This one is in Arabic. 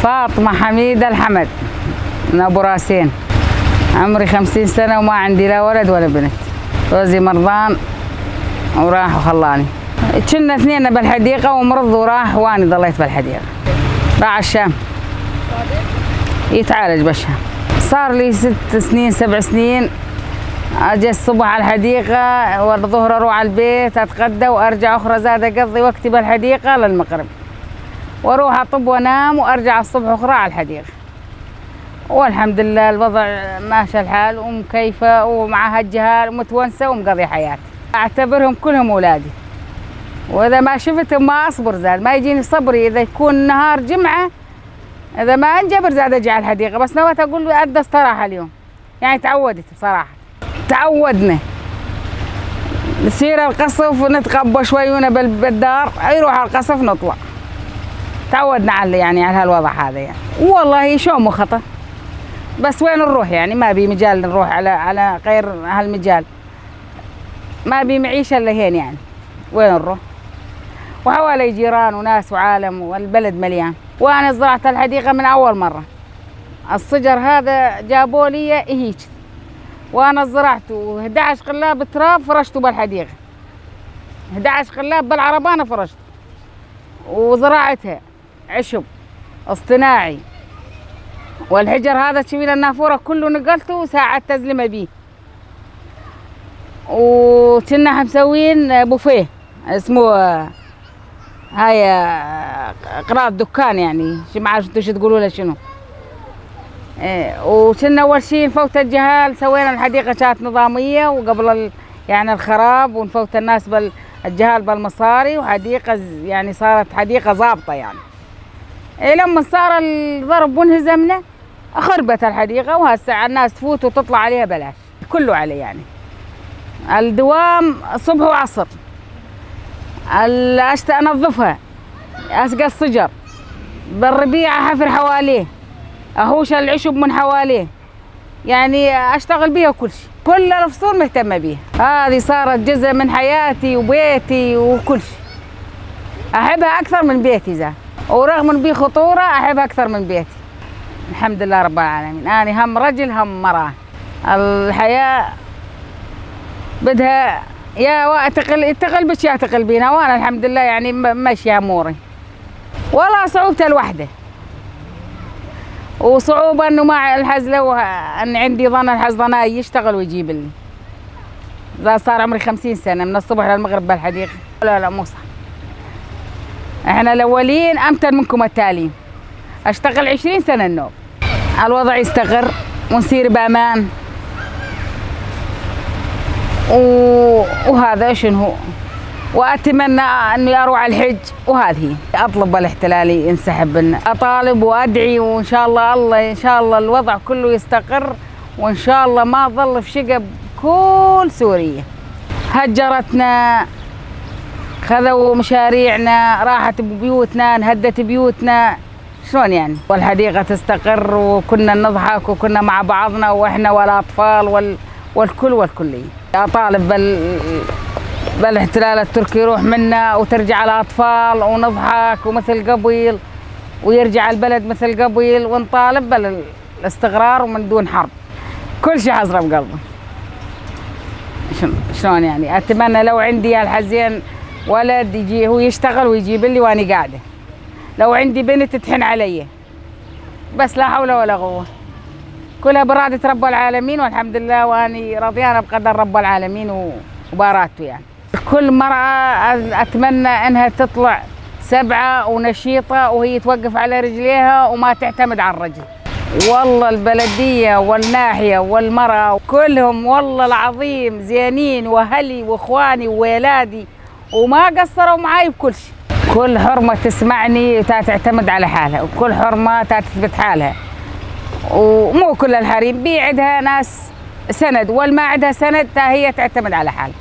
فاطمة حميدة الحمد من أبو راسين. عمري 50 سنة وما عندي لا ولد ولا بنت. جوزي مرضان وراح وخلاني. كنا اثنين بالحديقة ومرض وراح واني ضليت بالحديقة. راح الشام يتعالج بالشام. صار لي 6 سنين 7 سنين. اجي الصبح على الحديقة والظهر اروح على البيت اتغدى وارجع اخرى زاد اقضي وقتي بالحديقة للمغرب. واروح اطب وانام وارجع الصبح اخرى على الحديقة. والحمد لله الوضع ماشي الحال ومكيفة ومع هالجهال ومتونسة ومقضي حياتي. اعتبرهم كلهم اولادي. واذا ما شفتهم ما اصبر زاد، ما يجيني صبري اذا يكون نهار جمعة اذا ما انجبر زاد اجي على الحديقة، بس نويت اقول ادى استراحة اليوم. يعني تعودت بصراحة. تعودنا نسير القصف ونتقبى شويونا بالدار، يروح على القصف نطلع. تعودنا على يعني على هالوضع هذا يعني. والله شوم وخطر. بس وين نروح يعني ما بي مجال نروح على غير هالمجال. ما بي معيشة الا هين يعني. وين نروح؟ وحوالي جيران وناس وعالم والبلد مليان. وانا زرعت الحديقة من اول مرة. الصجر هذا جابوا لي هيك. وانا زرعته 11 قلاب تراب فرشته بالحديقه. 11 قلاب بالعربانه فرشته. وزراعتها عشب اصطناعي. والحجر هذا تشوفين النافوره كله نقلته وساعات تزلمه بيه. وكنا مسوين بوفيه اسمه هاي قراط دكان يعني ما عارف انتوا شو تقولوا له شنو. وكنا اول شيء نفوت الجهال، سوينا الحديقه كانت نظاميه وقبل يعني الخراب ونفوت الناس بالجهال بالمصاري وحديقه يعني صارت حديقه ظابطه يعني. لما صار الضرب وانهزمنا خربت الحديقه وهسه الناس تفوت وتطلع عليها بلاش، كله عليه يعني. الدوام صبح وعصر. انظفها، اسقى الصجر، بالربيع احفر حواليه، اهوش العشب من حواليه، يعني اشتغل بيها كل شيء، كل الفصول مهتمه بيها. هذه صارت جزء من حياتي وبيتي وكل شيء. احبها اكثر من بيتي ذا، ورغم ان بي خطوره احبها اكثر من بيتي. الحمد لله رب العالمين. انا هم رجل هم مراه. الحياه بدها يا تقل بك يا تقل بينا، وانا الحمد لله يعني ماشيه اموري. ولا صعوبه الوحده. وصعوبة انه مع الحزلة ان عندي ظن الحزضناي يشتغل ويجيب لي. إذا صار عمري 50 سنة من الصبح للمغرب بالحديقة. لا مو صح. احنا الاولين امتن منكم التالين. اشتغل 20 سنة النوب. الوضع يستقر ونسير بامان. وهذا شنو هو. واتمنى اني اروح على الحج وهذه اطلب الاحتلال ينسحب لنا. اطالب وادعي وان شاء الله ان شاء الله الوضع كله يستقر وان شاء الله ما ظل في شقب كل سوريا. هجرتنا، خذوا مشاريعنا، راحت بيوتنا، انهدت بيوتنا، شلون يعني؟ والحديقه تستقر وكنا نضحك وكنا مع بعضنا واحنا والاطفال والكليه. اطالب بالاحتلال التركي يروح منا وترجع الاطفال ونضحك ومثل قبل ويرجع البلد مثل قبل ونطالب بالاستقرار ومن دون حرب. كل شيء حاضر بقلبه. شلون يعني؟ اتمنى لو عندي الحزين ولد يجي هو يشتغل ويجيب لي واني قاعده. لو عندي بنت تحن علي. بس لا حول ولا قوه. كلها برادة رب العالمين والحمد لله واني رضيانه بقدر رب العالمين وبارادته يعني. كل مرأة أتمنى أنها تطلع سبعة ونشيطة وهي توقف على رجليها وما تعتمد على الرجل. والله البلدية والناحية والمرأة كلهم والله العظيم زينين وأهلي وإخواني وولادي وما قصروا معي بكل شيء. كل حرمة تسمعني تعتمد على حالها وكل حرمة تثبت حالها. ومو كل الحريم بيعدها ناس سند والما عندها سند هي تعتمد على حالها.